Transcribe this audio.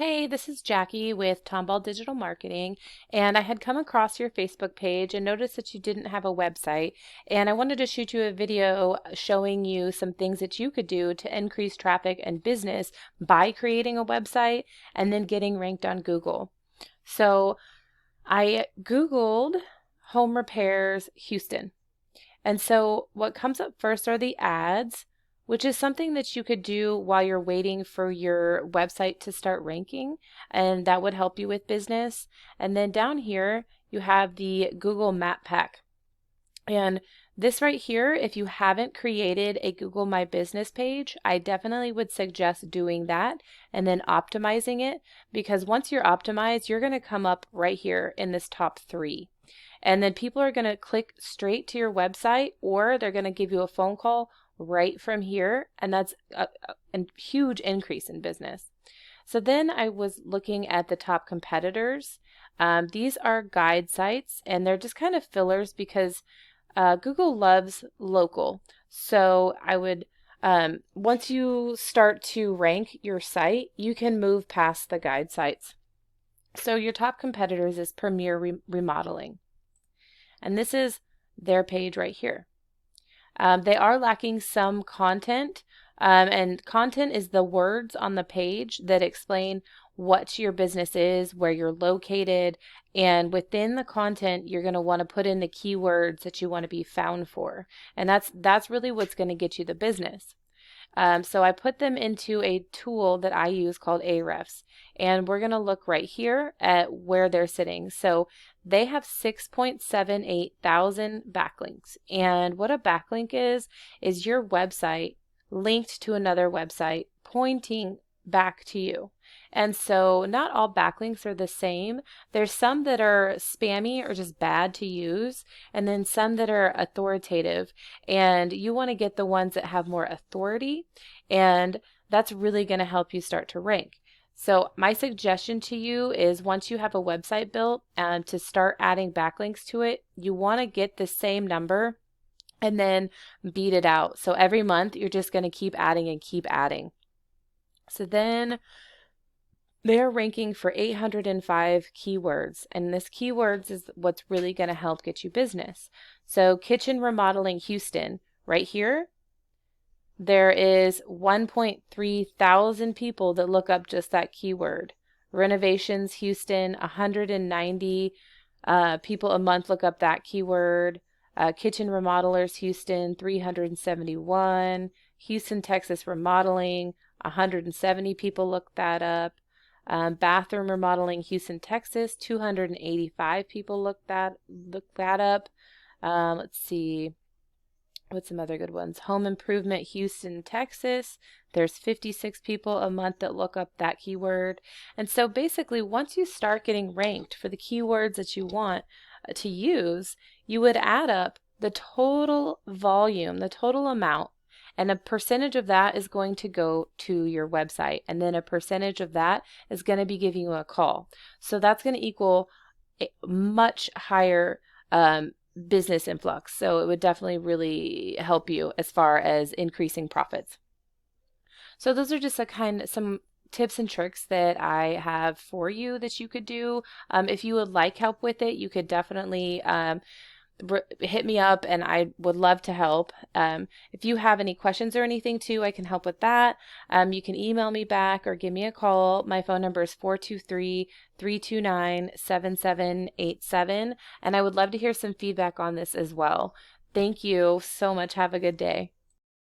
Hey, this is Jackie with Tomball Digital Marketing, and I had come across your Facebook page and noticed that you didn't have a website, and I wanted to shoot you a video showing you some things that you could do to increase traffic and business by creating a website and then getting ranked on Google. So I Googled home repairs Houston. And so what comes up first are the ads, which is something that you could do while you're waiting for your website to start ranking, and that would help you with business. And then down here, you have the Google Map Pack. And this right here, if you haven't created a Google My Business page, I definitely would suggest doing that and then optimizing it, because once you're optimized, you're going to come up right here in this top three. And then people are going to click straight to your website, or they're going to give you a phone call right from here. And that's a huge increase in business. So then I was looking at the top competitors. These are guide sites, and they're just kind of fillers because Google loves local. So I would, once you start to rank your site, you can move past the guide sites. So your top competitors is Premier Remodeling. And this is their page right here. They are lacking some content, and content is the words on the page that explain what your business is, where you're located, and within the content, you're going to want to put in the keywords that you want to be found for. And that's really what's going to get you the business. So I put them into a tool that I use called Ahrefs, and we're going to look right here at where they're sitting. So they have 6.78 thousand backlinks. And what a backlink is your website linked to another website pointing back to you. And so not all backlinks are the same. There's some that are spammy or just bad to use, and then some that are authoritative. And you want to get the ones that have more authority, and that's really going to help you start to rank. So my suggestion to you is once you have a website built and to start adding backlinks to it, you want to get the same number and then beat it out. So every month you're just going to keep adding and keep adding. So then they're ranking for 805 keywords, and this keywords is what's really going to help get you business. So kitchen remodeling Houston, right here, there is 1.3 thousand people that look up just that keyword. Renovations Houston, 190 people a month look up that keyword. Kitchen remodelers Houston, 371. Houston, Texas remodeling, 170 people look that up. Bathroom remodeling Houston, Texas, 285 people look that up. Let's see. What's some other good ones? Home improvement Houston, Texas. There's 56 people a month that look up that keyword. And so basically, once you start getting ranked for the keywords that you want to use, you would add up the total volume, the total amount, and a percentage of that is going to go to your website. And then a percentage of that is going to be giving you a call. So that's going to equal a much higher business influx. So it would definitely really help you as far as increasing profits. So those are just some tips and tricks that I have for you that you could do. If you would like help with it, you could definitely hit me up, and I would love to help. If you have any questions or anything too, I can help with that. You can email me back or give me a call. My phone number is 423-329-7787, and I would love to hear some feedback on this as well. Thank you so much. Have a good day.